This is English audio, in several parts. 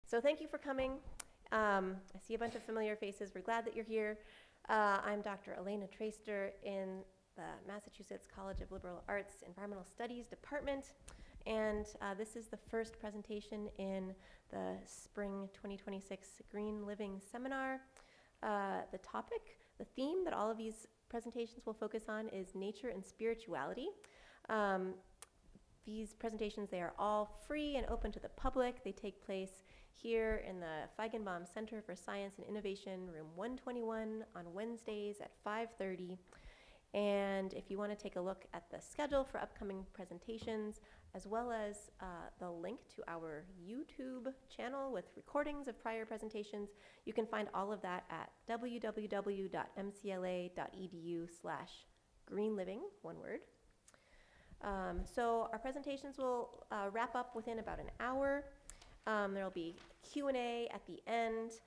So thank you for coming. I see a bunch of familiar faces. We're glad that you're here. I'm Dr. Elena Traister in the Massachusetts College of Liberal Arts Environmental Studies Department. And this is the first presentation in the Spring 2026 Green Living Seminar. The theme that all of these presentations will focus on is nature and spirituality. These presentations, they are all free and open to the public. They take place here in the Feigenbaum Center for Science and Innovation, room 121 on Wednesdays at 5:30. And if you want to take a look at the schedule for upcoming presentations, as well as the link to our YouTube channel with recordings of prior presentations, you can find all of that at www.mcla.edu/greenliving, one word. So our presentations will wrap up within about an hour. There will be Q&A at the end,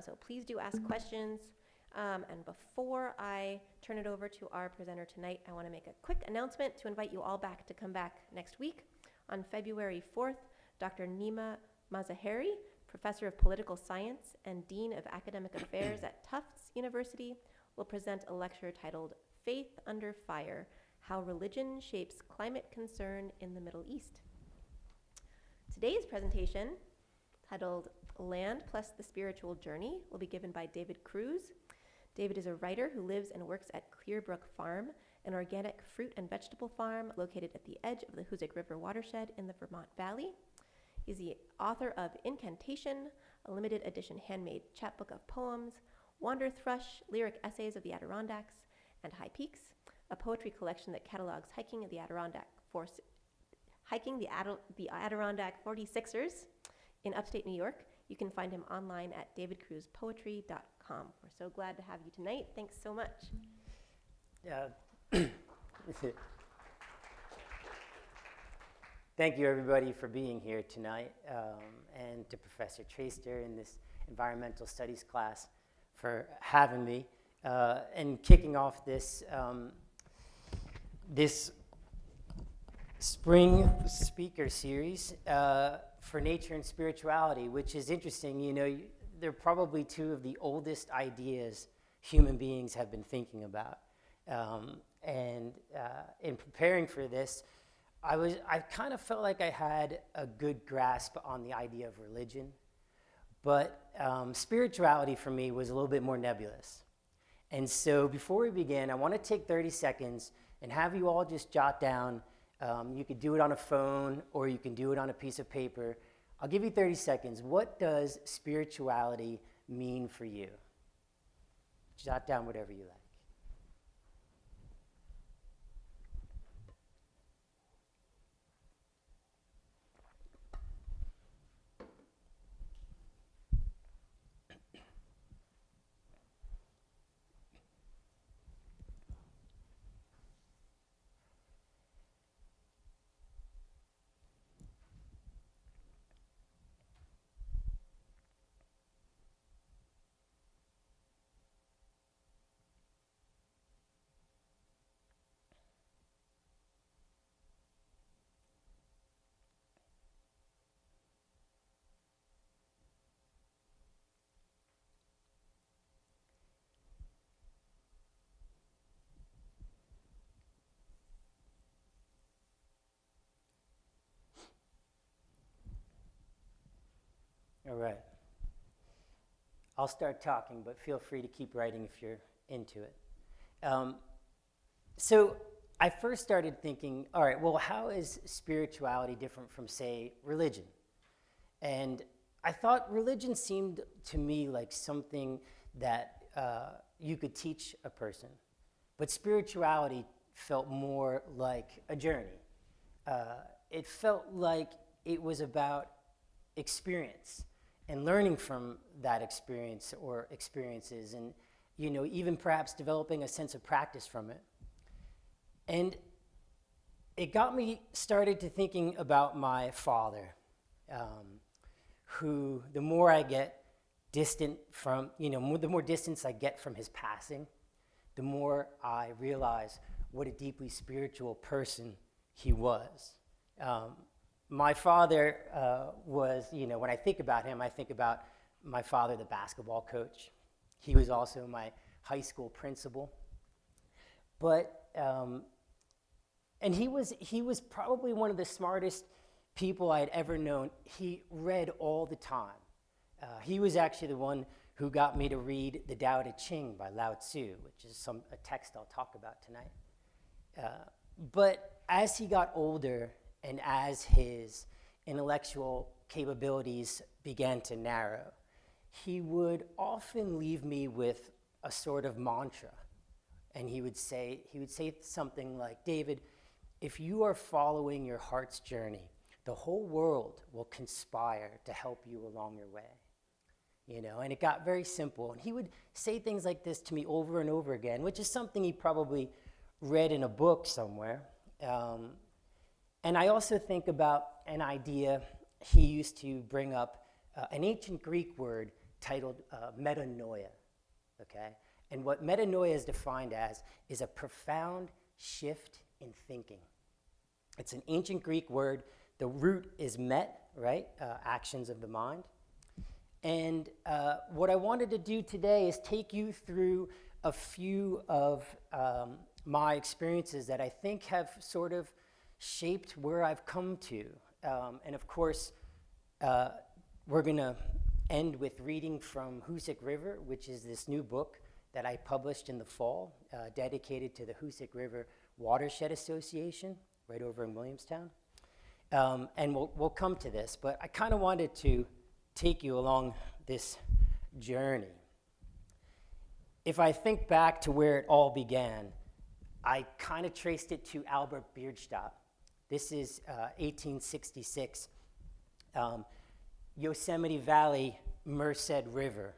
so please do ask questions. And before I turn it over to our presenter tonight, I want to make a quick announcement to invite you all back to come back next week. On February 4th, Dr. Nima Mazaheri, Professor of Political Science and Dean of Academic Affairs at Tufts University, will present a lecture titled Faith Under Fire: How Religion Shapes Climate Concern in the Middle East. Today's presentation, titled Land Plus the Spiritual Journey, will be given by David Cruz. David is a writer who lives and works at Clear Brook Farm, an organic fruit and vegetable farm located at the edge of the Hoosic River watershed in the Vermont Valley. He's the author of Incantation, a limited edition handmade chapbook of poems, Wander-Thrush, lyric essays of the Adirondacks and High Peaks, a poetry collection that catalogs hiking the Adirondack 46ers in upstate New York. You can find him online at davidcruzpoetry.com. We're so glad to have you tonight. Thanks so much. Thank you, everybody, for being here tonight, and to Professor Traister in this environmental studies class for having me and kicking off this this spring speaker series for nature and spirituality, which is interesting. You know, they're probably two of the oldest ideas human beings have been thinking about. And in preparing for this, I kind of felt like I had a good grasp on the idea of religion, but spirituality for me was a little bit more nebulous. And so before we begin, I want to take 30 seconds and have you all just jot down. You could do it on a phone or you can do it on a piece of paper. I'll give you 30 seconds. What does spirituality mean for you? Jot down whatever you like. All right. I'll start talking, but feel free to keep writing if you're into it. So I first started thinking, all right, well, how is spirituality different from, say, religion? And I thought religion seemed to me like something that you could teach a person, but spirituality felt more like a journey. It felt like it was about experience and learning from that experience or experiences, and even perhaps developing a sense of practice from it. And it got me started to thinking about my father, who the more I get distant from, the more distance I get from his passing, the more I realize what a deeply spiritual person he was. my father was, when I think about him, I think about my father, the basketball coach. He was also my high school principal. But, and he was probably one of the smartest people I had ever known. He read all the time. He was actually the one who got me to read The Tao Te Ching by Lao Tzu, which is a text I'll talk about tonight. But as he got older and as his intellectual capabilities began to narrow, he would often leave me with a sort of mantra. And he would say something like, David, if you are following your heart's journey, the whole world will conspire to help you along your way. And it got very simple. And he would say things like this to me over and over again, which is something he probably read in a book somewhere. And I also think about an idea he used to bring up, an ancient Greek word titled metanoia, okay? And what metanoia is defined as is a profound shift in thinking. It's an ancient Greek word. The root is met, right? Actions of the mind. And what I wanted to do today is take you through a few of my experiences that I think have sort of shaped where I've come to. And of course, we're going to end with reading from Hoosic River, which is this new book that I published in the fall, dedicated to the Hoosic River Watershed Association, right over in Williamstown. And we'll come to this, but I kind of wanted to take you along this journey. If I think back to where it all began, I kind of traced it to Albert Bierstadt. This is 1866. Yosemite Valley, Merced River.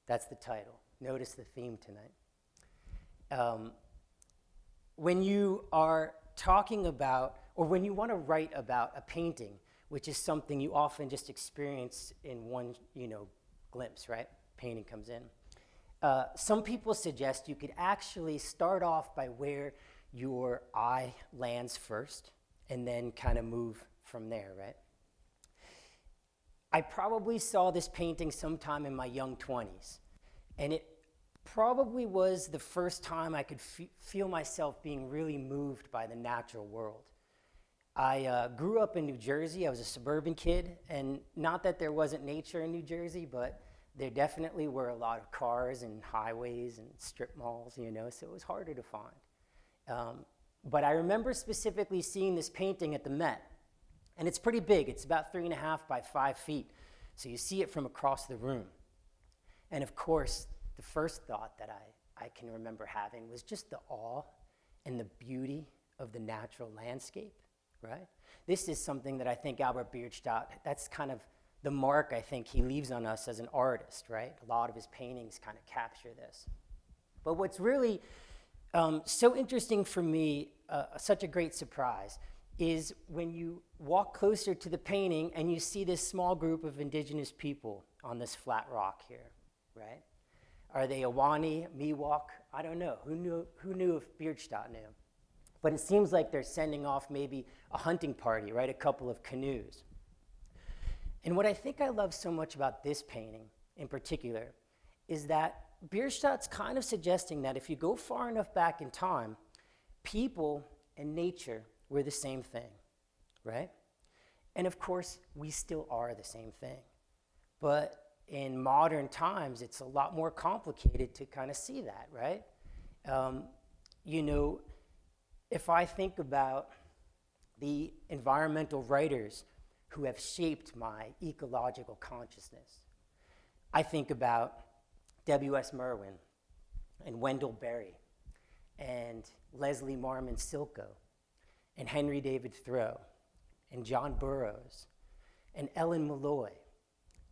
That's the title. Notice the theme tonight. When you are talking about, or when you want to write about a painting, which is something you often just experience in one, glimpse, right? Painting comes in. Some people suggest you could actually start off by where your eye lands first, and then kind of move from there, right? I probably saw this painting sometime in my young 20s, and it probably was the first time I could feel myself being really moved by the natural world. I grew up in New Jersey. I was a suburban kid, and not that there wasn't nature in New Jersey, but there definitely were a lot of cars and highways and strip malls, so it was harder to find. But I remember specifically seeing this painting at the Met, and it's pretty big. It's about 3.5 by 5 feet, so you see it from across the room. And of course, the first thought that I can remember having was just the awe and the beauty of the natural landscape, right? This is something that I think Albert Bierstadt, that's kind of the mark I think he leaves on us as an artist, right? A lot of his paintings kind of capture this. But what's really so interesting for me, such a great surprise, is when you walk closer to the painting and you see this small group of indigenous people on this flat rock here, right? Are they Awani, Miwok? I don't know. Who knew if Bierstadt knew? But it seems like they're sending off maybe a hunting party, right? A couple of canoes. And what I think I love so much about this painting in particular is that Bierstadt's kind of suggesting that if you go far enough back in time, people and nature were the same thing, right? And of course, we still are the same thing. But in modern times, it's a lot more complicated to kind of see that, right? If I think about the environmental writers who have shaped my ecological consciousness, I think about W.S. Merwin and Wendell Berry and Leslie Marmon Silko and Henry David Thoreau and John Burroughs and Ellen Malloy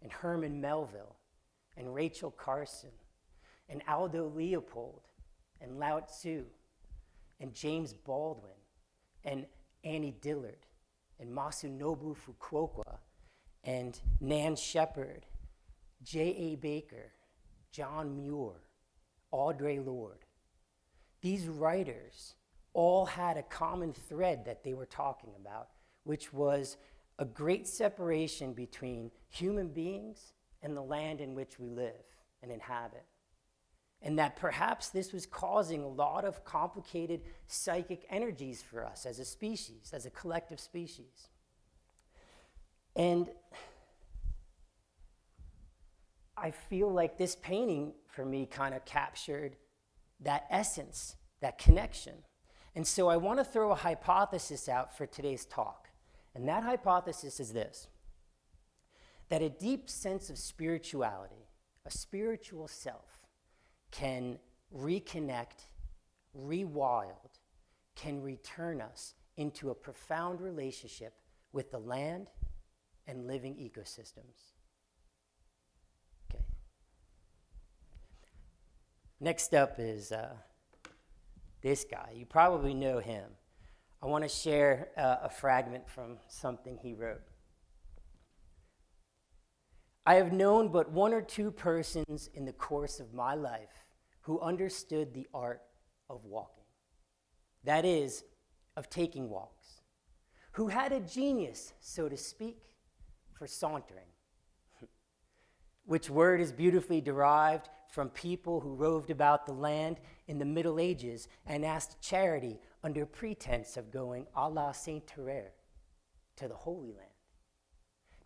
and Herman Melville and Rachel Carson and Aldo Leopold and Lao Tzu and James Baldwin and Annie Dillard and Masunobu Fukuoka and Nan Shepard, J.A. Baker, John Muir, Audre Lorde. These writers all had a common thread that they were talking about, which was a great separation between human beings and the land in which we live and inhabit. And that perhaps this was causing a lot of complicated psychic energies for us as a species, as a collective species. And I feel like this painting for me kind of captured that essence, that connection. And so I want to throw a hypothesis out for today's talk. And that hypothesis is this: that a deep sense of spirituality, a spiritual self, can reconnect, rewild, can return us into a profound relationship with the land and living ecosystems. Okay. Next up is this guy. You probably know him. I want to share a fragment from something he wrote. I have known but one or two persons in the course of my life who understood the art of walking. That is, of taking walks. Who had a genius, so to speak, for sauntering. Which word is beautifully derived from people who roved about the land in the Middle Ages and asked charity under pretense of going à la Saint-Terre, to the Holy Land.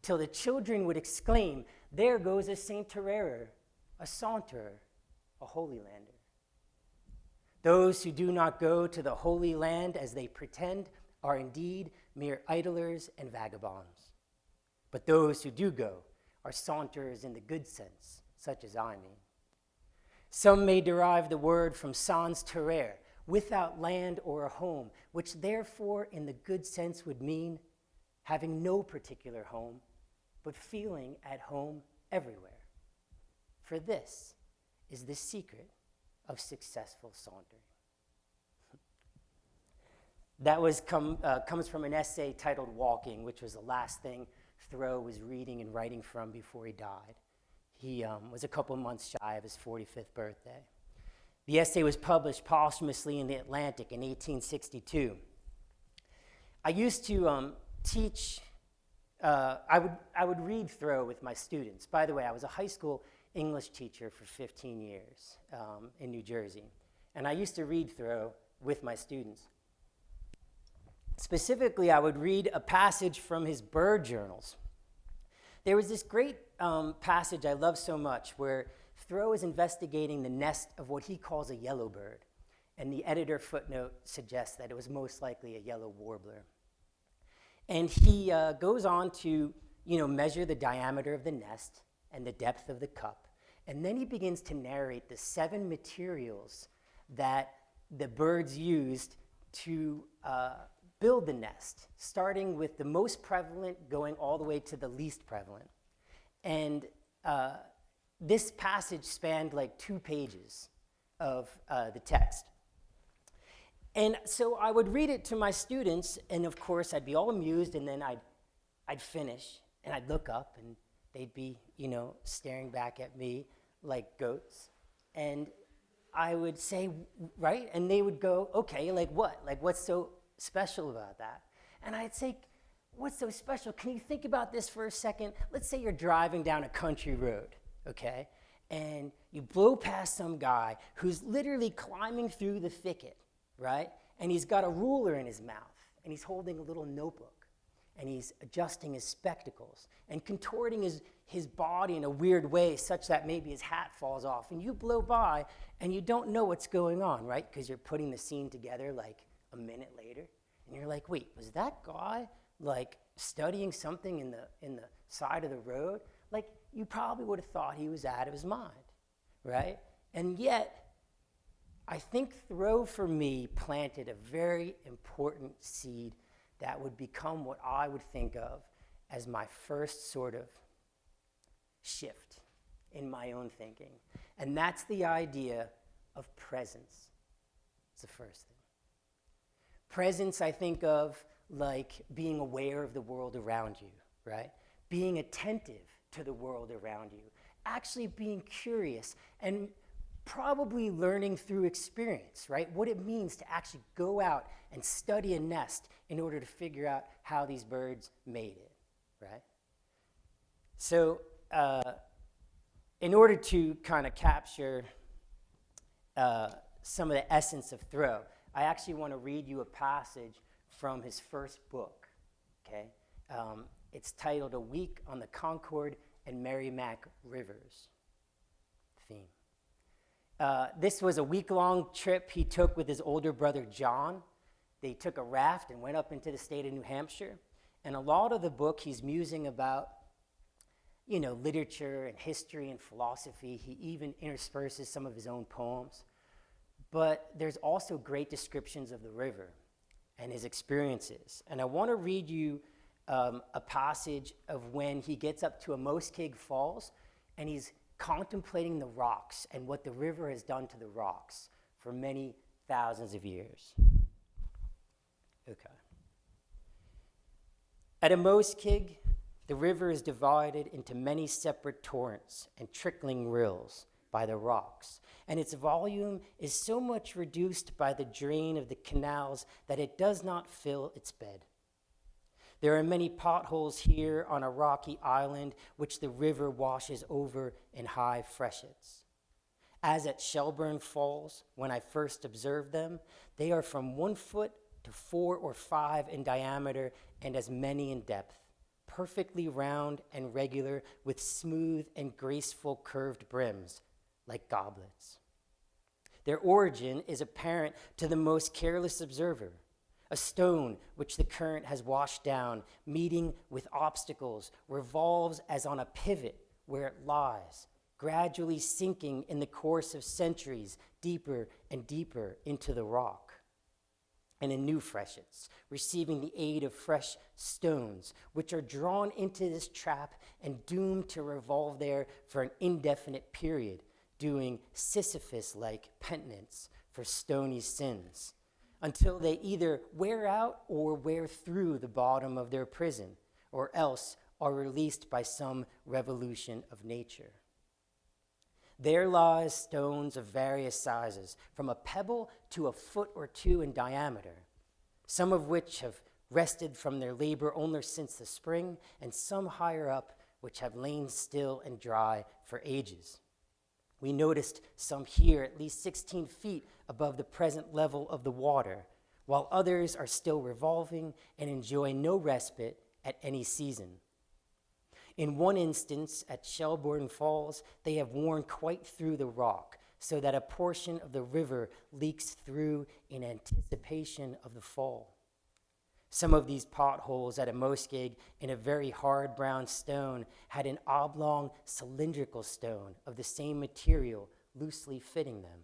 Till the children would exclaim, there goes a Saint-Terrer, a saunterer, a Holy Lander. Those who do not go to the Holy Land as they pretend are indeed mere idlers and vagabonds. But those who do go are saunterers in the good sense, such as I mean. Some may derive the word from sans terre, without land or a home, which therefore in the good sense would mean having no particular home, but feeling at home everywhere. For this is the secret of successful sauntering. That comes from an essay titled Walking, which was the last thing Thoreau was reading and writing from before he died. He was a couple months shy of his 45th birthday. The essay was published posthumously in The Atlantic in 1862. I used to teach, I would read Thoreau with my students. By the way, I was a high school English teacher for 15 years in New Jersey. And I used to read Thoreau with my students. Specifically, I would read a passage from his bird journals. There was this great passage I love so much where Thoreau is investigating the nest of what he calls a yellowbird. And the editor footnote suggests that it was most likely a yellow warbler. And he goes on to, measure the diameter of the nest and the depth of the cup. And then he begins to narrate the 7 materials that the birds used to build the nest, starting with the most prevalent, going all the way to the least prevalent. And this passage spanned like 2 pages of the text. And so I would read it to my students, and of course I'd be all amused, and then I'd finish, and I'd look up, and they'd be, staring back at me like goats. And I would say, right? And they would go, okay, like what? Like what's so special about that? And I'd say, what's so special? Can you think about this for a second? Let's say you're driving down a country road, okay? And you blow past some guy who's literally climbing through the thicket, right? And he's got a ruler in his mouth, and he's holding a little notebook, and he's adjusting his spectacles and contorting his body in a weird way such that maybe his hat falls off. And you blow by, and you don't know what's going on, right? Because you're putting the scene together like a minute later, and you're like, wait, was that guy like studying something in the side of the road? Like, you probably would have thought he was out of his mind, right? And yet, I think Thoreau, for me, planted a very important seed that would become what I would think of as my first sort of shift in my own thinking. And that's the idea of presence. It's the first thing. Presence, I think of like being aware of the world around you, right? Being attentive to the world around you, actually being curious and probably learning through experience, right? What it means to actually go out and study a nest in order to figure out how these birds made it, right? So in order to kind of capture some of the essence of Thoreau, I actually want to read you a passage from his first book, okay? It's titled A Week on the Concord and Merrimack Rivers theme. This was a week-long trip he took with his older brother, John. They took a raft and went up into the state of New Hampshire. And a lot of the book, he's musing about, you know, literature and history and philosophy. He even intersperses some of his own poems. But there's also great descriptions of the river and his experiences. And I want to read you a passage of when he gets up to Abenaki Falls, and he's contemplating the rocks and what the river has done to the rocks for many thousands of years. Okay. At Abenaki, the river is divided into many separate torrents and trickling rills by the rocks, and its volume is so much reduced by the drain of the canals that it does not fill its bed. There are many potholes here on a rocky island which the river washes over in high freshets. As at Shelburne Falls, when I first observed them, they are from 1 foot to 4 or 5 in diameter and as many in depth, perfectly round and regular with smooth and graceful curved brims, like goblets. Their origin is apparent to the most careless observer. A stone which the current has washed down, meeting with obstacles, revolves as on a pivot where it lies, gradually sinking in the course of centuries deeper and deeper into the rock. And in new freshets, receiving the aid of fresh stones, which are drawn into this trap and doomed to revolve there for an indefinite period, doing Sisyphus-like penitence for stony sins, until they either wear out or wear through the bottom of their prison, or else are released by some revolution of nature. There lies stones of various sizes, from a pebble to a foot or 2 in diameter, some of which have rested from their labor only since the spring, and some higher up which have lain still and dry for ages. We noticed some here at least 16 feet above the present level of the water, while others are still revolving and enjoy no respite at any season. In one instance, at Shelburne Falls, they have worn quite through the rock, so that a portion of the river leaks through in anticipation of the fall. Some of these potholes at Abenaki in a very hard brown stone had an oblong cylindrical stone of the same material loosely fitting them.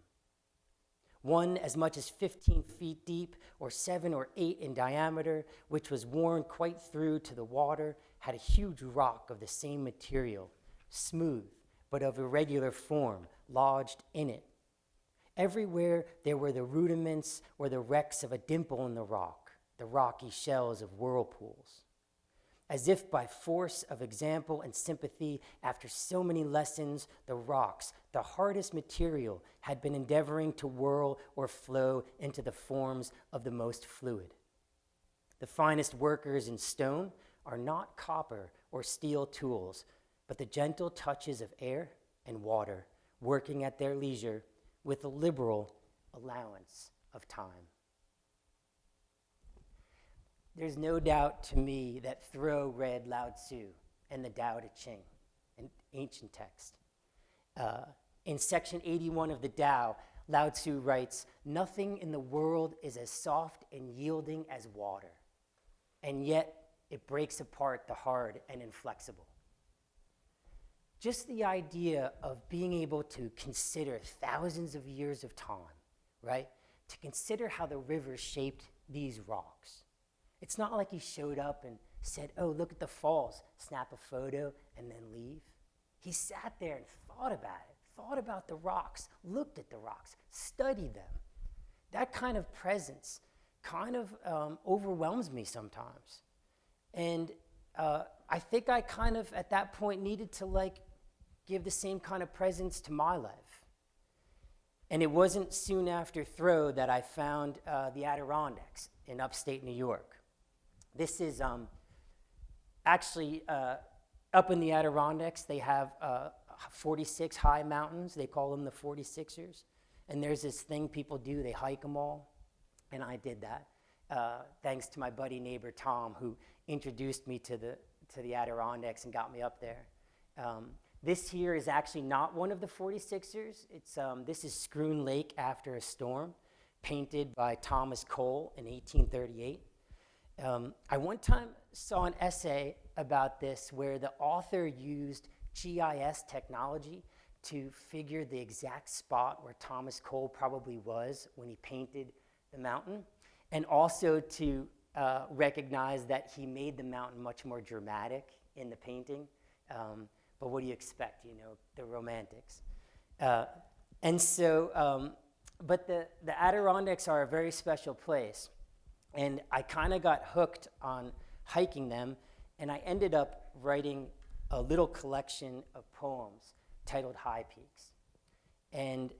One as much as 15 feet deep or 7 or 8 in diameter, which was worn quite through to the water, had a huge rock of the same material, smooth but of irregular form, lodged in it. Everywhere there were the rudiments or the wrecks of a dimple in the rock, the rocky shells of whirlpools. As if by force of example and sympathy, after so many lessons, the rocks, the hardest material, had been endeavoring to whirl or flow into the forms of the most fluid. The finest workers in stone are not copper or steel tools, but the gentle touches of air and water, working at their leisure with a liberal allowance of time. There's no doubt to me that Thoreau read Lao Tzu and the Tao Te Ching, an ancient text. In section 81 of the Tao, Lao Tzu writes, "Nothing in the world is as soft and yielding as water, and yet it breaks apart the hard and inflexible." Just the idea of being able to consider thousands of years of time, right? To consider how the river shaped these rocks. It's not like he showed up and said, "Oh, look at the falls, snap a photo, and then leave." He sat there and thought about it, thought about the rocks, looked at the rocks, studied them. That kind of presence kind of overwhelms me sometimes. And I think I kind of, at that point, needed to give the same kind of presence to my life. And it wasn't soon after Thoreau that I found the Adirondacks in upstate New York. This is actually, up in the Adirondacks, they have 46 high mountains. They call them the 46ers. And there's this thing people do, they hike them all. And I did that, thanks to my buddy neighbor Tom, who introduced me to the Adirondacks and got me up there. This here is actually not one of the 46ers. This is Scroon Lake After a Storm, painted by Thomas Cole in 1838. I one time saw an essay about this where the author used GIS technology to figure the exact spot where Thomas Cole probably was when he painted the mountain, and also to recognize that he made the mountain much more dramatic in the painting. But what do you expect, the Romantics. But the Adirondacks are a very special place. And I kind of got hooked on hiking them, and I ended up writing a little collection of poems titled High Peaks. And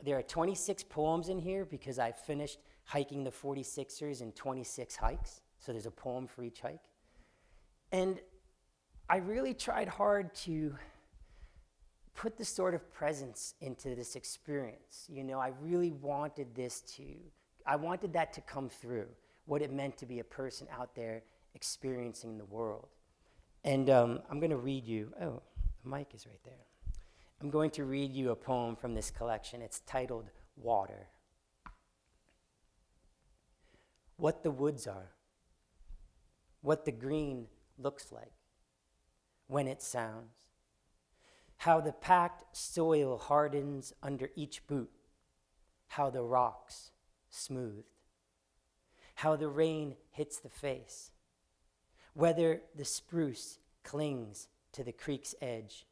there are 26 poems in here because I finished hiking the 46ers in 26 hikes. So there's a poem for each hike. And I really tried hard to put the sort of presence into this experience. I really wanted I wanted that to come through, what it meant to be a person out there experiencing the world. And I'm going to read you, the mic is right there. I'm going to read you a poem from this collection. It's titled Water. What the woods are, what the green looks like when it sounds, how the packed soil hardens under each boot, how the rocks smoothed, how the rain hits the face, whether the spruce clings to the creek's edge,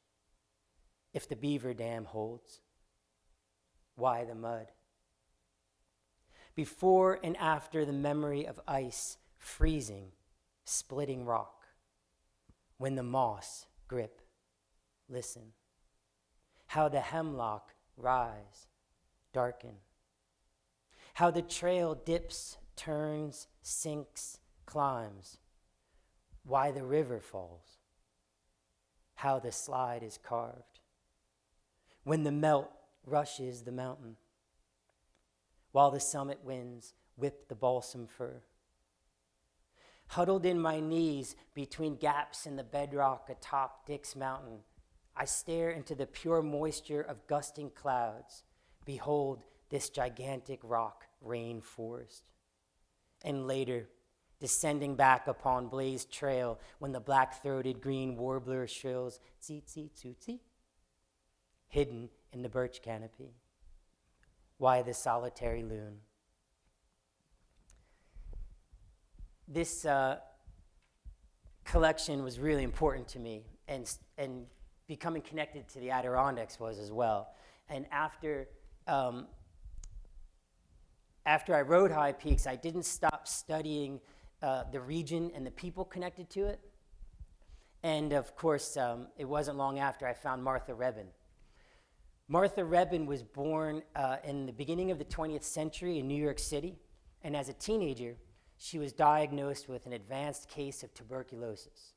if the beaver dam holds, why the mud. Before and after the memory of ice freezing, splitting rock, when the moss grip, listen, how the hemlock rise, darken, how the trail dips, turns, sinks, climbs, why the river falls, how the slide is carved, when the melt rushes the mountain, while the summit winds whip the balsam fir. Huddled in my knees between gaps in the bedrock atop Dick's Mountain, I stare into the pure moisture of gusting clouds. Behold this gigantic rock rain forest. And later, descending back upon Blaze Trail when the black-throated green warbler shrills, tsi-tsi-tsu-tsi, hidden in the birch canopy. Why the solitary loon? This collection was really important to me, and becoming connected to the Adirondacks was as well. And after I rode High Peaks, I didn't stop studying the region and the people connected to it. And of course, it wasn't long after I found Martha Rebin. Martha Rebin was born in the beginning of the 20th century in New York City, and as a teenager, she was diagnosed with an advanced case of tuberculosis.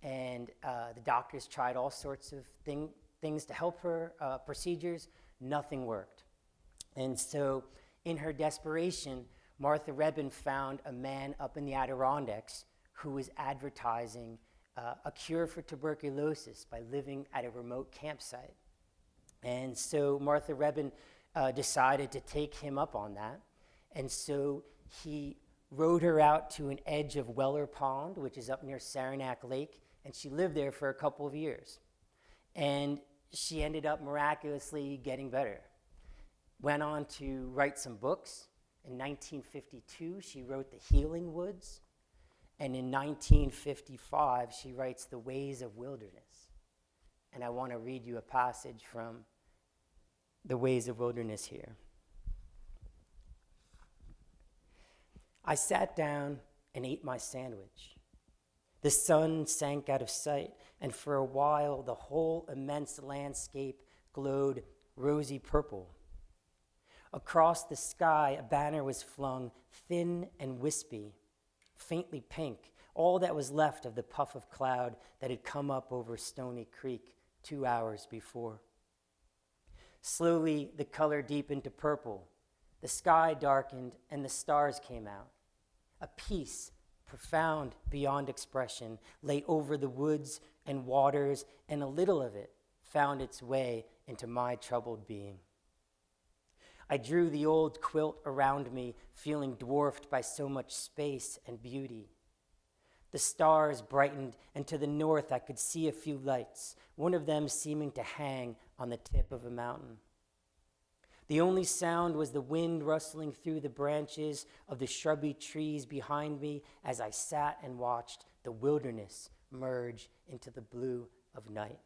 And the doctors tried all sorts of things to help her, procedures, nothing worked. And so in her desperation, Martha Rebin found a man up in the Adirondacks who was advertising a cure for tuberculosis by living at a remote campsite. And so Martha Rebin decided to take him up on that. And so he rode her out to an edge of Weller Pond, which is up near Saranac Lake, and she lived there for a couple of years. And she ended up miraculously getting better. Went on to write some books. In 1952, she wrote The Healing Woods. And in 1955, she writes The Ways of Wilderness. And I want to read you a passage from The Ways of Wilderness here. I sat down and ate my sandwich. The sun sank out of sight, and for a while the whole immense landscape glowed rosy purple. Across the sky, a banner was flung, thin and wispy, faintly pink, all that was left of the puff of cloud that had come up over Stony Creek 2 hours before. Slowly, the color deepened to purple. The sky darkened and the stars came out. A peace, profound beyond expression, lay over the woods and waters, and a little of it found its way into my troubled being. I drew the old quilt around me, feeling dwarfed by so much space and beauty. The stars brightened, and to the north I could see a few lights, one of them seeming to hang on the tip of a mountain. The only sound was the wind rustling through the branches of the shrubby trees behind me as I sat and watched the wilderness merge into the blue of night.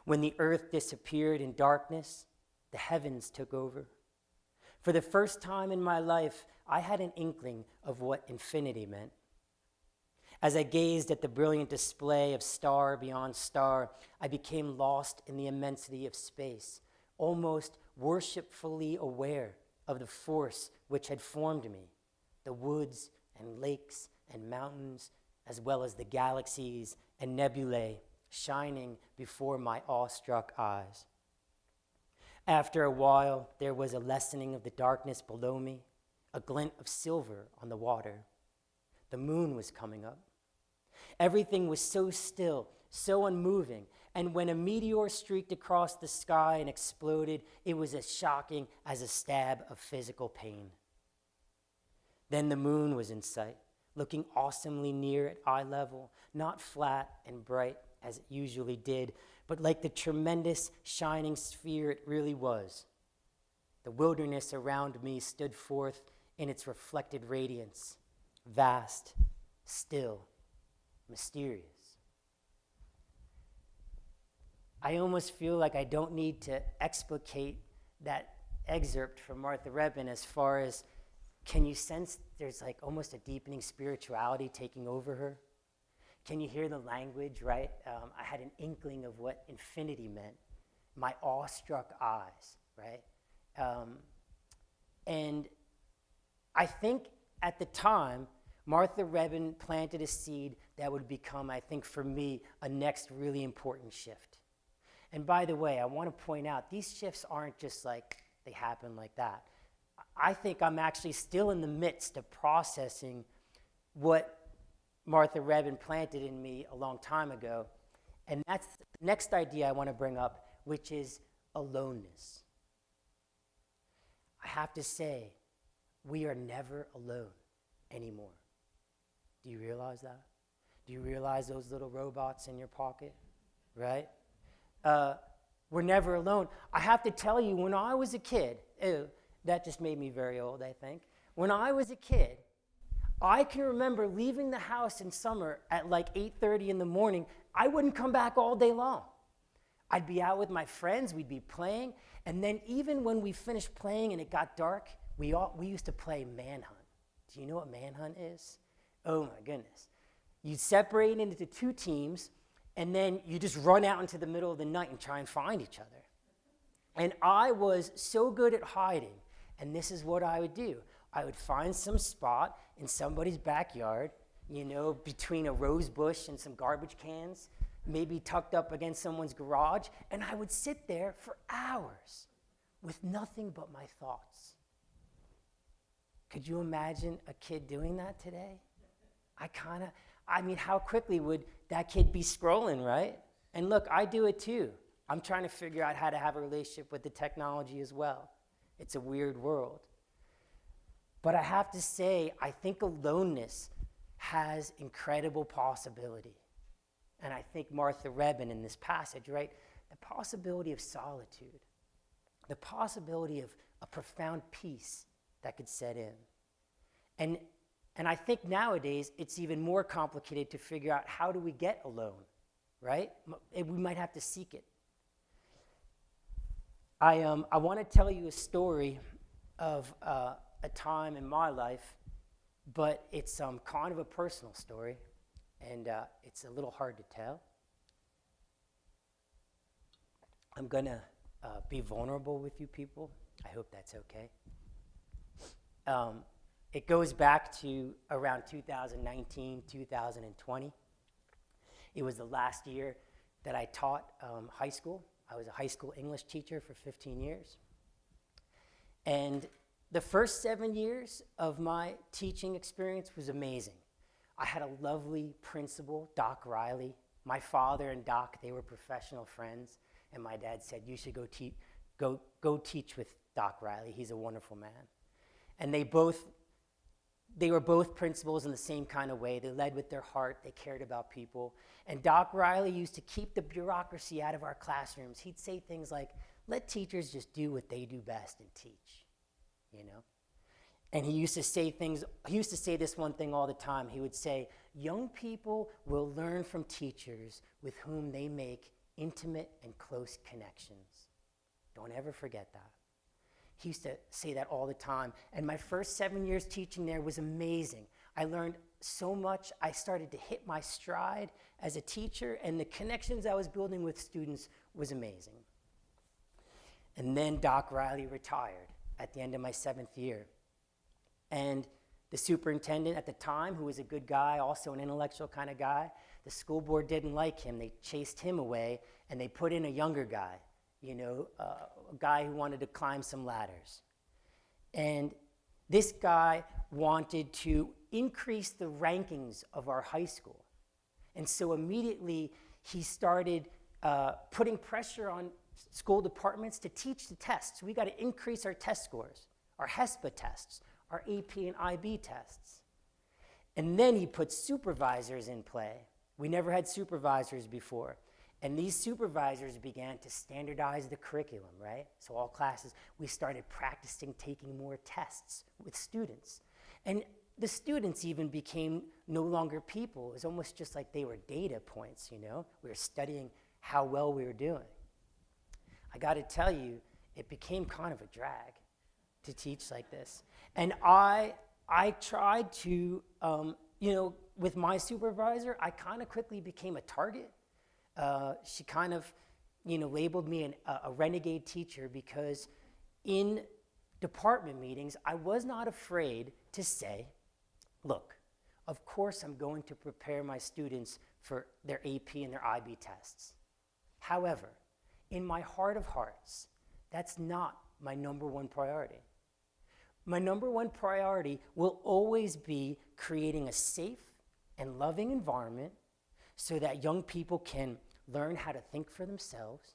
When the earth disappeared in darkness, the heavens took over. For the first time in my life, I had an inkling of what infinity meant. As I gazed at the brilliant display of star beyond star, I became lost in the immensity of space, almost worshipfully aware of the force which had formed me, the woods and lakes and mountains, as well as the galaxies and nebulae shining before my awestruck eyes. After a while, there was a lessening of the darkness below me, a glint of silver on the water. The moon was coming up. Everything was so still, so unmoving, and when a meteor streaked across the sky and exploded, it was as shocking as a stab of physical pain. Then the moon was in sight, looking awesomely near at eye level, not flat and bright as it usually did, but like the tremendous shining sphere it really was. The wilderness around me stood forth in its reflected radiance, vast, still, mysterious. I almost feel like I don't need to explicate that excerpt from Martha Rebin as far as, can you sense there's like almost a deepening spirituality taking over her? Can you hear the language, right? I had an inkling of what infinity meant, my awestruck eyes, right? And I think at the time, Martha Rebin planted a seed that would become, I think for me, a next really important shift. And by the way, I want to point out, these shifts aren't just like they happen like that. I think I'm actually still in the midst of processing what Martha Rebin planted in me a long time ago. And that's the next idea I want to bring up, which is aloneness. I have to say, we are never alone anymore. Do you realize that? Do you realize those little robots in your pocket, right? We're never alone. I have to tell you, when I was a kid, that just made me very old, I think. When I was a kid, I can remember leaving the house in summer at like 8:30 in the morning. I wouldn't come back all day long. I'd be out with my friends, we'd be playing, and then even when we finished playing and it got dark, we used to play manhunt. Do you know what manhunt is? Oh my goodness. You'd separate into two teams, and then you just run out into the middle of the night and try and find each other. And I was so good at hiding, and this is what I would do. I would find some spot in somebody's backyard, you know, between a rose bush and some garbage cans, maybe tucked up against someone's garage, and I would sit there for hours with nothing but my thoughts. Could you imagine a kid doing that today? How quickly would that kid be scrolling, right? And look, I do it too. I'm trying to figure out how to have a relationship with the technology as well. It's a weird world. But I have to say, I think aloneness has incredible possibility. And I think Martha Rebin in this passage, right? The possibility of solitude, the possibility of a profound peace that could set in. And I think nowadays it's even more complicated to figure out, how do we get alone, right? We might have to seek it. I want to tell you a story of a time in my life, but it's kind of a personal story, and it's a little hard to tell. I'm going to be vulnerable with you people. I hope that's okay. It goes back to around 2019, 2020. It was the last year that I taught high school. I was a high school English teacher for 15 years. And the first 7 years of my teaching experience was amazing. I had a lovely principal, Doc Riley. My father and Doc, they were professional friends, and my dad said, you should go teach with Doc Riley. He's a wonderful man. And they were both principals in the same kind of way. They led with their heart. They cared about people. And Doc Riley used to keep the bureaucracy out of our classrooms. He'd say things like, let teachers just do what they do best and teach, you know? And he used to say this one thing all the time. He would say, young people will learn from teachers with whom they make intimate and close connections. Don't ever forget that. He used to say that all the time. And my first 7 years teaching there was amazing. I learned so much. I started to hit my stride as a teacher, and the connections I was building with students was amazing. And then Doc Riley retired at the end of my 7th year. And the superintendent at the time, who was a good guy, also an intellectual kind of guy, the school board didn't like him. They chased him away, and they put in a younger guy, you know, a guy who wanted to climb some ladders. And this guy wanted to increase the rankings of our high school. And so immediately he started putting pressure on school departments to teach the tests. We got to increase our test scores, our HESPA tests, our AP and IB tests. And then he put supervisors in play. We never had supervisors before. And these supervisors began to standardize the curriculum, right? So all classes, we started practicing taking more tests with students. And the students even became no longer people. It was almost just like they were data points, you know? We were studying how well we were doing. I got to tell you, it became kind of a drag to teach like this. And I tried to, you know, with my supervisor, I kind of quickly became a target. She kind of, you know, labeled me a renegade teacher because in department meetings, I was not afraid to say, look, of course I'm going to prepare my students for their AP and their IB tests. However, in my heart of hearts, that's not my number one priority. My number one priority will always be creating a safe and loving environment so that young people can learn how to think for themselves.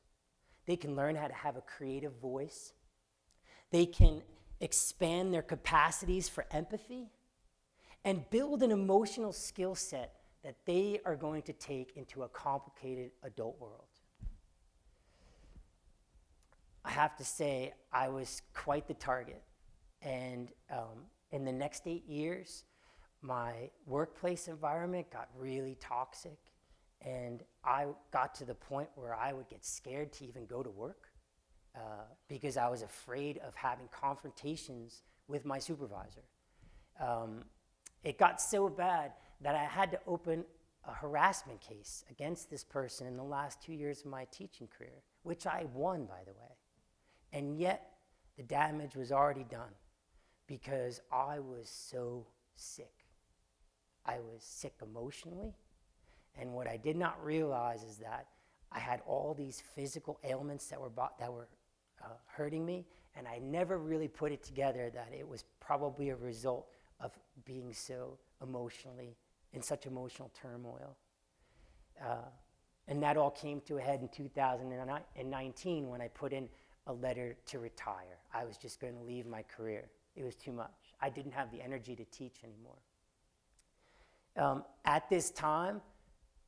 They can learn how to have a creative voice. They can expand their capacities for empathy and build an emotional skill set that they are going to take into a complicated adult world. I have to say, I was quite the target. And in the next 8 years, my workplace environment got really toxic. And I got to the point where I would get scared to even go to work because I was afraid of having confrontations with my supervisor. It got so bad that I had to open a harassment case against this person in the last 2 years of my teaching career, which I won, by the way. And yet, the damage was already done because I was so sick. I was sick emotionally. And what I did not realize is that I had all these physical ailments that were hurting me, and I never really put it together that it was probably a result of being so emotionally, in such emotional turmoil. And that all came to a head in 2019 when I put in a letter to retire. I was just going to leave my career. It was too much. I didn't have the energy to teach anymore. At this time,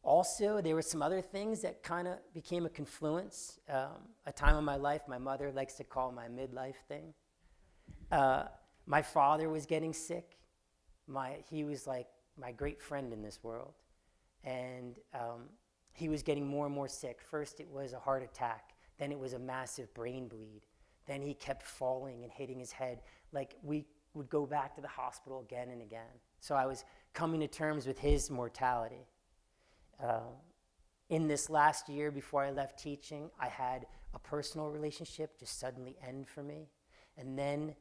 also, there were some other things that kind of became a confluence. A time in my life my mother likes to call my midlife thing. My father was getting sick. He was like my great friend in this world. And he was getting more and more sick. First it was a heart attack. Then it was a massive brain bleed. Then he kept falling and hitting his head. Like we would go back to the hospital again and again. So I was coming to terms with his mortality. In this last year before I left teaching, I had a personal relationship just suddenly end for me. And then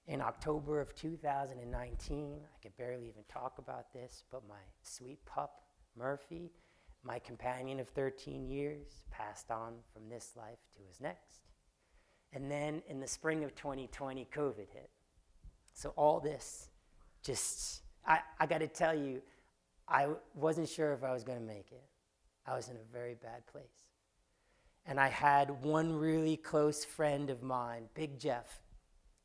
in October of 2019. I could barely even talk about this, but my sweet pup, Murphy, my companion of 13 years, passed on from this life to his next. And then in the spring of 2020, COVID hit. So all this just, I got to tell you, I wasn't sure if I was going to make it. I was in a very bad place. And I had one really close friend of mine, Big Jeff,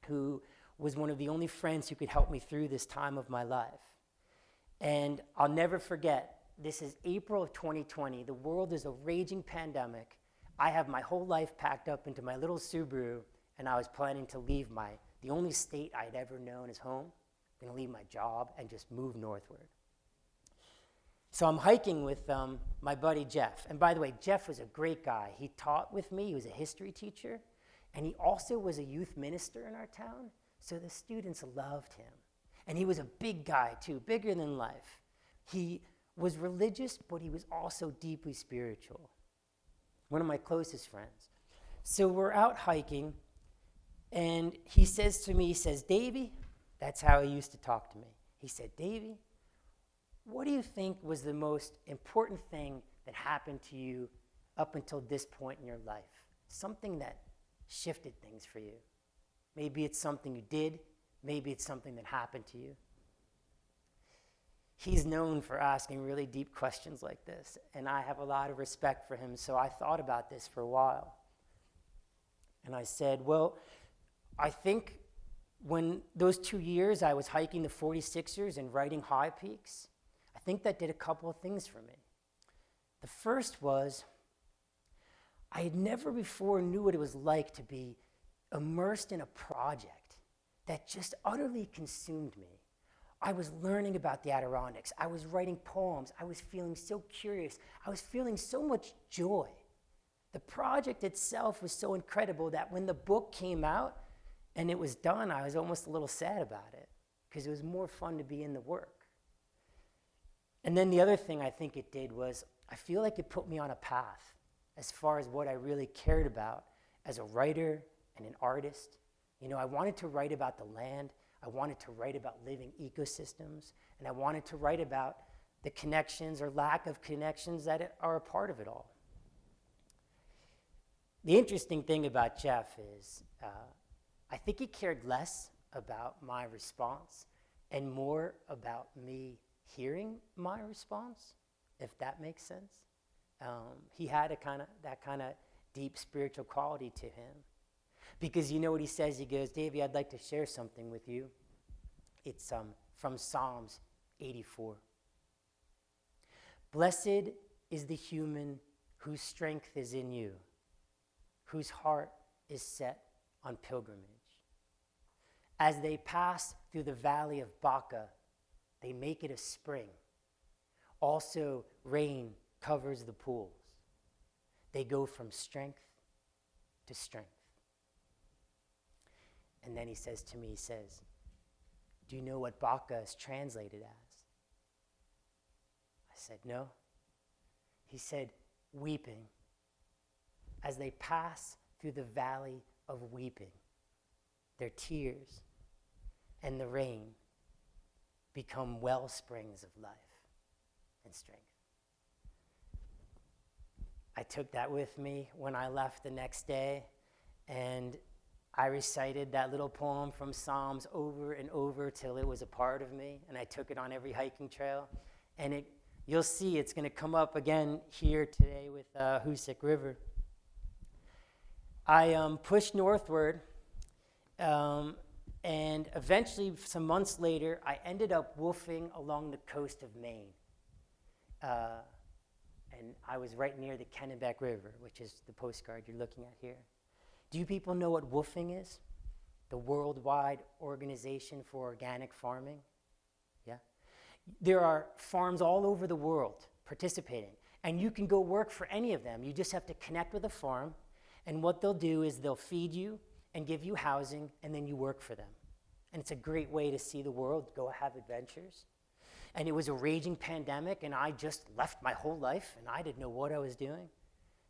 who was one of the only friends who could help me through this time of my life. And I'll never forget, this is April of 2020. The world is a raging pandemic. I have my whole life packed up into my little Subaru, and I was planning to leave the only state I'd ever known as home. I'm going to leave my job and just move northward. So I'm hiking with my buddy Jeff. And by the way, Jeff was a great guy. He taught with me. He was a history teacher. And he also was a youth minister in our town. So the students loved him. And he was a big guy, too, bigger than life. He was religious, but he was also deeply spiritual. One of my closest friends. So we're out hiking, and he says to me, he says, Davey, that's how he used to talk to me. He said, Davey, what do you think was the most important thing that happened to you up until this point in your life? Something that shifted things for you. Maybe it's something you did. Maybe it's something that happened to you. He's known for asking really deep questions like this, and I have a lot of respect for him, so I thought about this for a while. And I said, well, I think when those 2 years I was hiking the 46ers and writing high peaks, I think that did a couple of things for me. The first was I had never before knew what it was like to be immersed in a project that just utterly consumed me. I was learning about the Adirondacks. I was writing poems. I was feeling so curious. I was feeling so much joy. The project itself was so incredible that when the book came out and it was done, I was almost a little sad about it because it was more fun to be in the work. And then the other thing I think it did was I feel like it put me on a path as far as what I really cared about as a writer and an artist. You know, I wanted to write about the land. I wanted to write about living ecosystems. And I wanted to write about the connections or lack of connections that are a part of it all. The interesting thing about Jeff is I think he cared less about my response and more about me hearing my response, if that makes sense. He had that kind of deep spiritual quality to him. Because you know what he says? He goes, Davey, I'd like to share something with you. It's from Psalms 84. Blessed is the human whose strength is in you, whose heart is set on pilgrimage. As they pass through the valley of Baca, they make it a spring. Also, rain covers the pools. They go from strength to strength. And then he says to me, he says, do you know what Baca is translated as? I said, no. He said, weeping. As they pass through the valley of weeping, their tears and the rain become well springs of life and strength. I took that with me when I left the next day, and I recited that little poem from Psalms over and over till it was a part of me, and I took it on every hiking trail. And you'll see it's going to come up again here today with Hoosic River. I pushed northward, and eventually, some months later, I ended up woofing along the coast of Maine. And I was right near the Kennebec River, which is the postcard you're looking at here. Do you people know what woofing is? The worldwide organization for organic farming? Yeah? There are farms all over the world participating, and you can go work for any of them. You just have to connect with a farm, and what they'll do is they'll feed you and give you housing, and then you work for them. And it's a great way to see the world, go have adventures. And it was a raging pandemic, and I just left my whole life, and I didn't know what I was doing.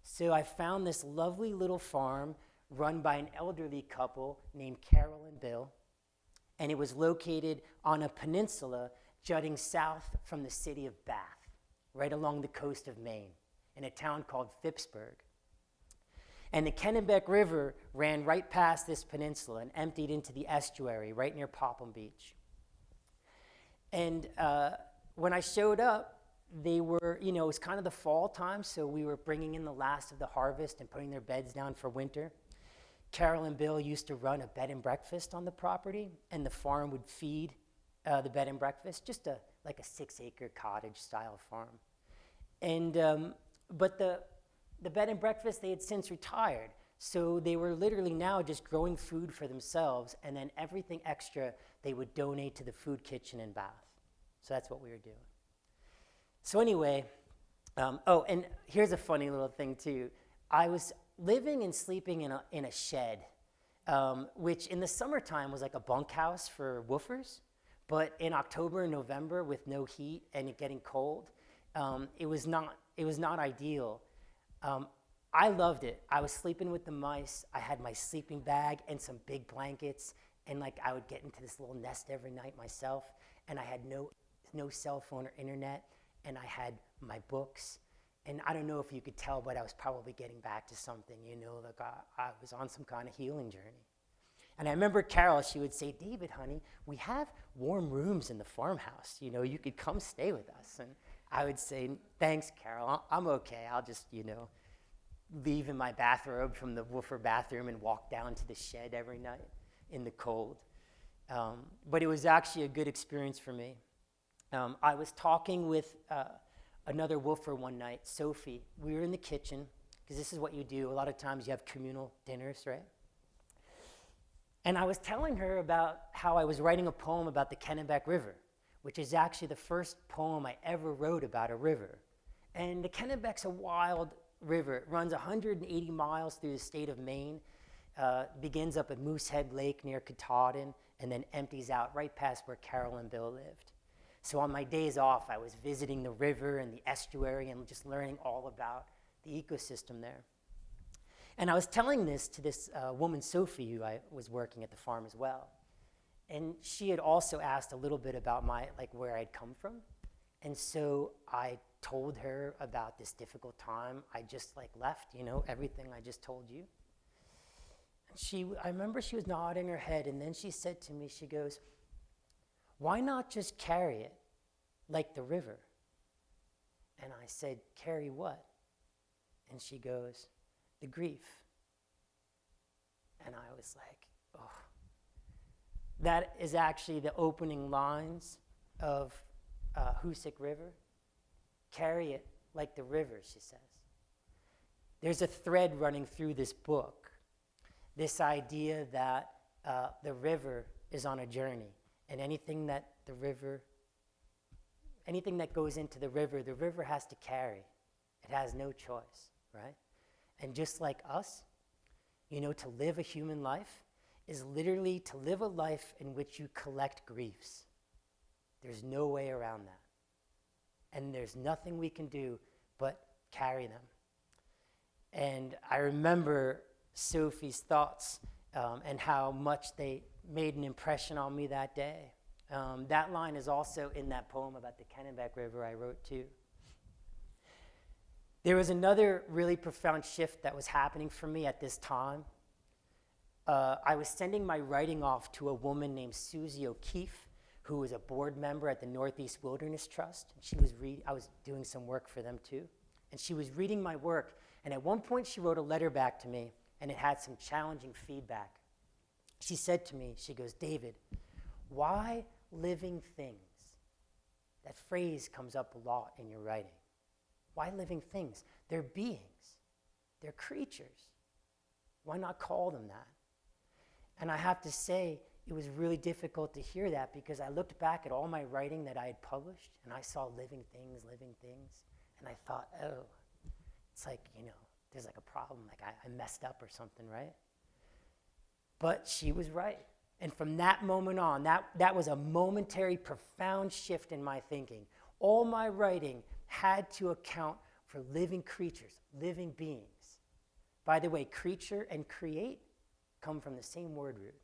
So I found this lovely little farm run by an elderly couple named Carol and Bill. and it was located on a peninsula jutting south from the city of Bath, right along the coast of Maine, in a town called Phippsburg. And the Kennebec River ran right past this peninsula and emptied into the estuary right near Popham Beach. And when I showed up, they were, it was kind of the fall time, so we were bringing in the last of the harvest and putting their beds down for winter. Carol and Bill used to run a bed and breakfast on the property, and the farm would feed the bed and breakfast, just like a 6-acre cottage-style farm. And but the bed and breakfast, they had since retired, so they were literally now just growing food for themselves, and then everything extra they would donate to the food kitchen in Bath. So that's what we were doing. So anyway, and here's a funny little thing too. I was living and sleeping in a shed, which in the summertime was like a bunkhouse for woofers, but in October and November with no heat and it getting cold, it was not ideal. I loved it. I was sleeping with the mice. I had my sleeping bag and some big blankets, and like I would get into this little nest every night myself, and I had no cell phone or internet, and I had my books. And I don't know if you could tell, but I was probably getting back to something, like I was on some kind of healing journey. And I remember Carol, she would say, "David, honey, we have warm rooms in the farmhouse. You could come stay with us." And I would say, "Thanks, Carol, I'm okay. I'll just, leave in my bathrobe from the woofer bathroom and walk down to the shed every night in the cold." But it was actually a good experience for me. I was talking with another woofer one night, Sophie. We were in the kitchen, because this is what you do. A lot of times you have communal dinners, right? And I was telling her about how I was writing a poem about the Kennebec River, which is actually the first poem I ever wrote about a river. And the Kennebec's a wild river. It runs 180 miles through the state of Maine, begins up at Moosehead Lake near Katahdin, and then empties out right past where Carol and Bill lived. So on my days off, I was visiting the river and the estuary and just learning all about the ecosystem there. And I was telling this to this woman, Sophie, who I was working at the farm as well. And she had also asked a little bit about where I'd come from. And so I told her about this difficult time. I just left, everything I just told you. And I remember she was nodding her head, and then she said to me, she goes, "Why not just carry it like the river?" And I said, "Carry what?" And she goes, "The grief." And I was like, oh. That is actually the opening lines of Hoosic River. Carry it like the river, she says. There's a thread running through this book, this idea that the river is on a journey, and anything that goes into the river has to carry. It has no choice, right? And just like us, to live a human life is literally to live a life in which you collect griefs. There's no way around that. And there's nothing we can do but carry them. And I remember Sophie's thoughts and how much they made an impression on me that day. That line is also in that poem about the Kennebec River I wrote too. There was another really profound shift that was happening for me at this time. I was sending my writing off to a woman named Susie O'Keefe, who was a board member at the Northeast Wilderness Trust. And I was doing some work for them too. And she was reading my work, and at one point she wrote a letter back to me, and it had some challenging feedback. She said to me, she goes, "David, why living things?" That phrase comes up a lot in your writing. Why living things? They're beings. They're creatures. Why not call them that? And I have to say, it was really difficult to hear that, because I looked back at all my writing that I had published, and I saw living things, and I thought, oh, it's there's a problem, I messed up or something, right? But she was right. And from that moment on, that was a momentary, profound shift in my thinking. All my writing had to account for living creatures, living beings. By the way, creature and create come from the same word root.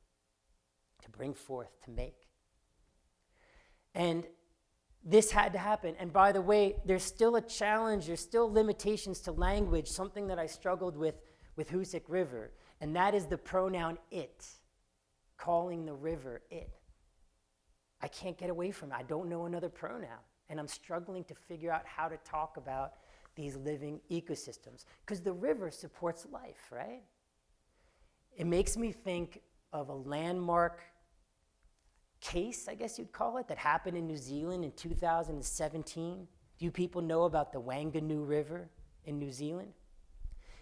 To bring forth, to make. And this had to happen. And by the way, there's still a challenge, there's still limitations to language, something that I struggled with Hoosic River, and that is the pronoun it, calling the river it. I can't get away from it. I don't know another pronoun, and I'm struggling to figure out how to talk about these living ecosystems, because the river supports life, right? It makes me think of a landmark case, I guess you'd call it, that happened in New Zealand in 2017. Do you people know about the Wanger River in New Zealand?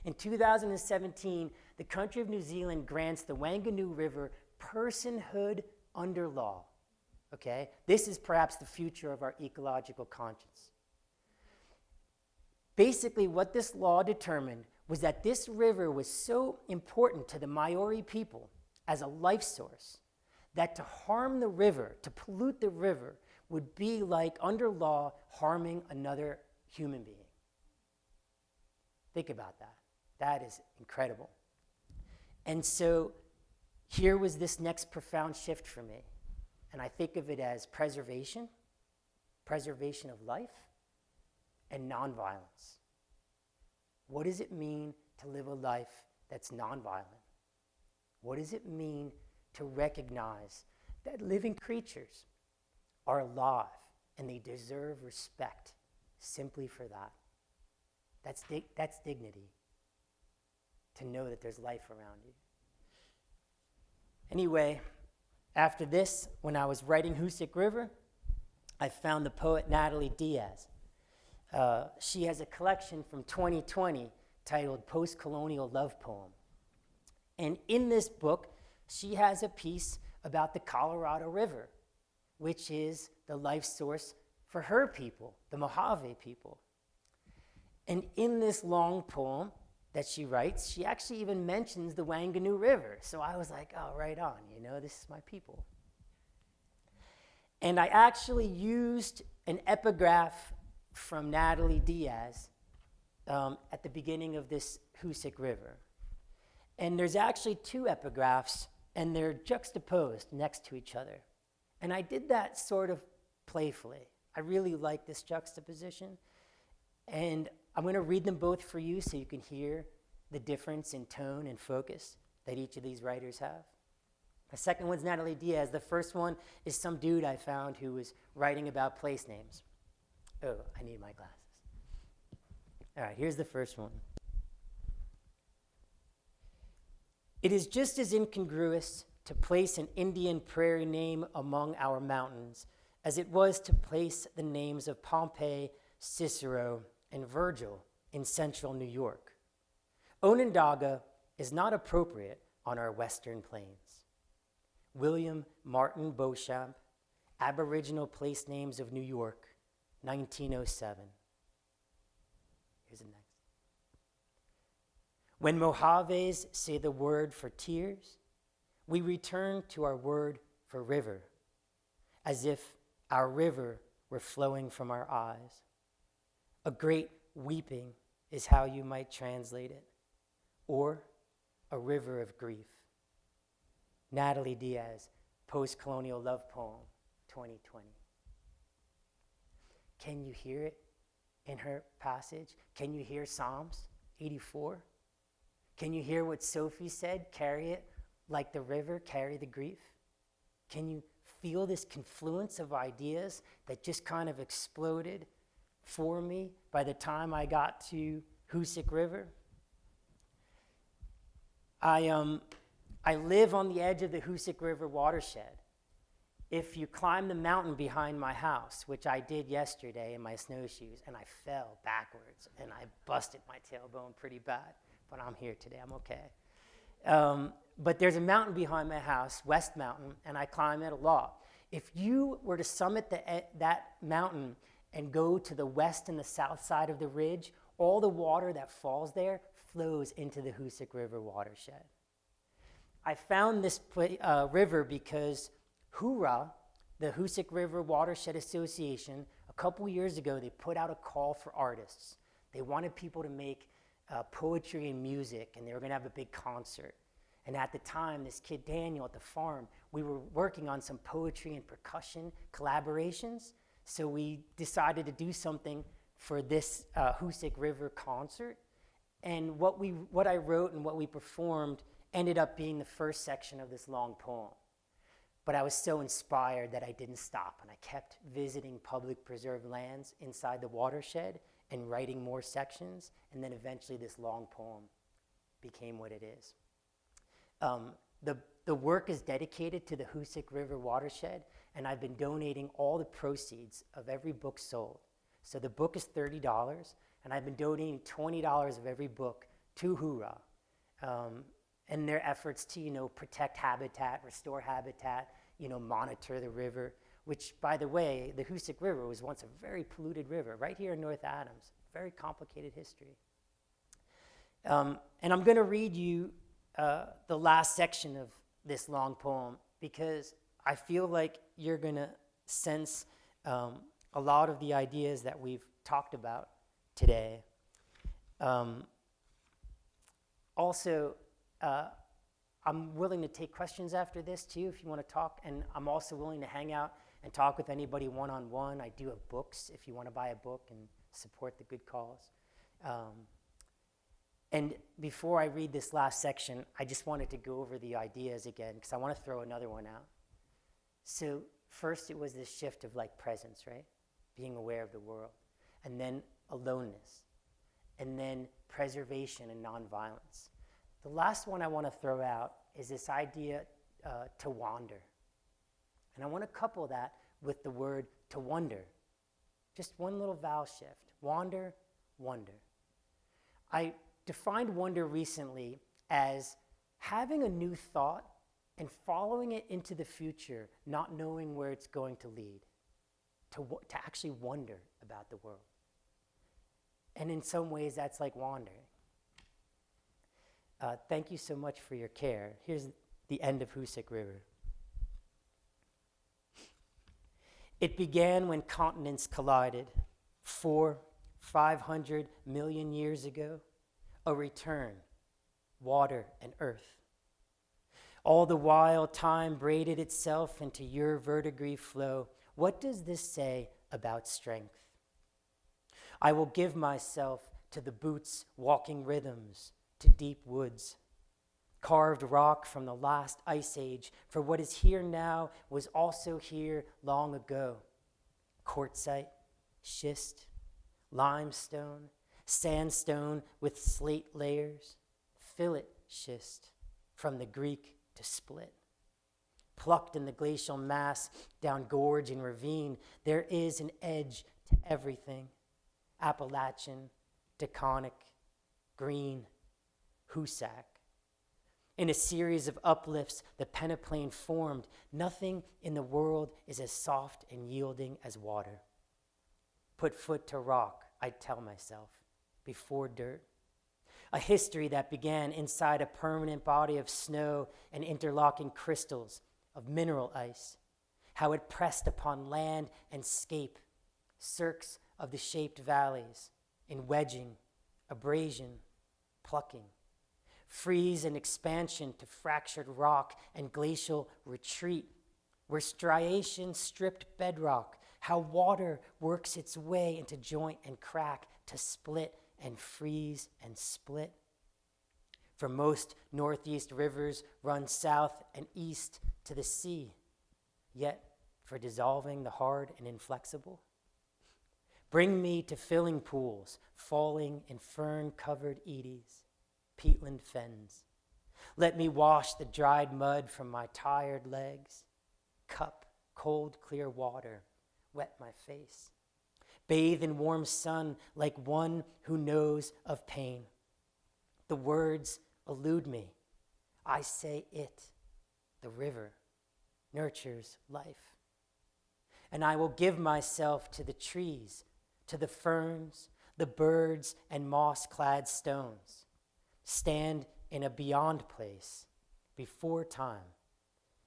In 2017, the country of New Zealand grants the Wanger River personhood under law. Okay? This is perhaps the future of our ecological conscience. Basically, what this law determined was that this river was so important to the Maori people as a life source that to harm the river, to pollute the river, would be like, under law, harming another human being. Think about that. That is incredible. And so here was this next profound shift for me. And I think of it as preservation of life, and nonviolence. What does it mean to live a life that's nonviolent? What does it mean to recognize that living creatures are alive and they deserve respect simply for that? That's dignity, to know that there's life around you. Anyway, after this, when I was writing Hoosic River, I found the poet Natalie Diaz. She has a collection from 2020 titled Post-Colonial Love Poem. And in this book, she has a piece about the Colorado River, which is the life source for her people, the Mojave people. And in this long poem that she writes, she actually even mentions the Wanganui River. So I was like, oh, right on, this is my people. And I actually used an epigraph from Natalie Diaz at the beginning of this Hoosic River. And there's actually two epigraphs, and they're juxtaposed next to each other. And I did that sort of playfully. I really like this juxtaposition. And I'm going to read them both for you so you can hear the difference in tone and focus that each of these writers have. The second one's Natalie Diaz. The first one is some dude I found who was writing about place names. Oh, I need my glasses. All right, here's the first one. It is just as incongruous to place an Indian prairie name among our mountains as it was to place the names of Pompey, Cicero, and Virgil in central New York. Onondaga is not appropriate on our western plains. William Martin Beauchamp, Aboriginal Place Names of New York, 1907. Here's the next. When Mojaves say the word for tears, we return to our word for river, as if our river were flowing from our eyes. A great weeping is how you might translate it, or a river of grief. Natalie Diaz, Post-Colonial Love Poem, 2020. Can you hear it in her passage? Can you hear Psalms 84? Can you hear what Sophie said? Carry it like the river, carry the grief. Can you feel this confluence of ideas that just kind of exploded for me by the time I got to Hoosic River? I live on the edge of the Hoosic River watershed. If you climb the mountain behind my house, which I did yesterday in my snowshoes, and I fell backwards, and I busted my tailbone pretty bad, but I'm here today, I'm okay. But there's a mountain behind my house, West Mountain, and I climb it a lot. If you were to summit that mountain and go to the west and the south side of the ridge, all the water that falls there flows into the Hoosic River watershed. I found this river because HURA, the Hoosic River Watershed Association, a couple years ago, they put out a call for artists. They wanted people to make poetry and music, and they were going to have a big concert. And at the time, this kid Daniel at the farm, we were working on some poetry and percussion collaborations. So we decided to do something for this Hoosic River concert. And what I wrote and what we performed ended up being the first section of this long poem. But I was so inspired that I didn't stop, and I kept visiting public preserved lands inside the watershed and writing more sections, and then eventually this long poem became what it is. The work is dedicated to the Hoosic River watershed, and I've been donating all the proceeds of every book sold. So the book is $30, and I've been donating $20 of every book to Hoorah, and their efforts to, protect habitat, restore habitat, monitor the river, which, by the way, the Hoosic River was once a very polluted river right here in North Adams. Very complicated history. And I'm going to read you the last section of this long poem because I feel like you're going to sense a lot of the ideas that we've talked about today. Also, I'm willing to take questions after this too if you want to talk, and I'm also willing to hang out and talk with anybody one-on-one. I do have books if you want to buy a book and support the good cause. And before I read this last section, I just wanted to go over the ideas again because I want to throw another one out. So first it was this shift of presence, right? Being aware of the world. And then aloneness. And then preservation and nonviolence. The last one I want to throw out is this idea to wander. And I want to couple that with the word to wonder. Just one little vowel shift. Wander, wonder. I defined wonder recently as having a new thought and following it into the future, not knowing where it's going to lead. To actually wonder about the world. And in some ways, that's like wandering. Thank you so much for your care. Here's the end of Hoosic River. It began when continents collided 400-500 million years ago. A return, water and earth. All the while, time braided itself into your verdigris flow. What does this say about strength? I will give myself to the boots walking rhythms, to deep woods. Carved rock from the last ice age, for what is here now was also here long ago. Quartzite, schist, limestone, sandstone with slate layers, fillet schist, from the Greek to split. Plucked in the glacial mass down gorge and ravine, there is an edge to everything. Appalachian, Taconic, Green, Hoosac. In a series of uplifts, the peneplain formed. Nothing in the world is as soft and yielding as water. Put foot to rock, I tell myself, before dirt. A history that began inside a permanent body of snow and interlocking crystals of mineral ice. How it pressed upon land and scape, cirques of the shaped valleys, in wedging, abrasion, plucking. Freeze and expansion to fractured rock and glacial retreat, where striation stripped bedrock, how water works its way into joint and crack to split and freeze and split. For most northeast rivers run south and east to the sea, yet for dissolving the hard and inflexible. Bring me to filling pools, falling in fern-covered eddies, peatland fens. Let me wash the dried mud from my tired legs. Cup cold, clear water, wet my face. Bathe in warm sun like one who knows of pain. The words elude me. I say it, the river, nurtures life. And I will give myself to the trees, to the ferns, the birds, and moss-clad stones. Stand in a beyond place before time,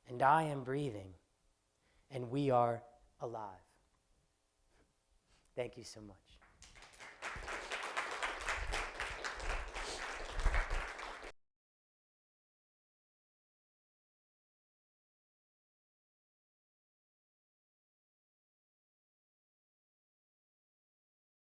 and I am breathing, and we are alive. Thank you so much.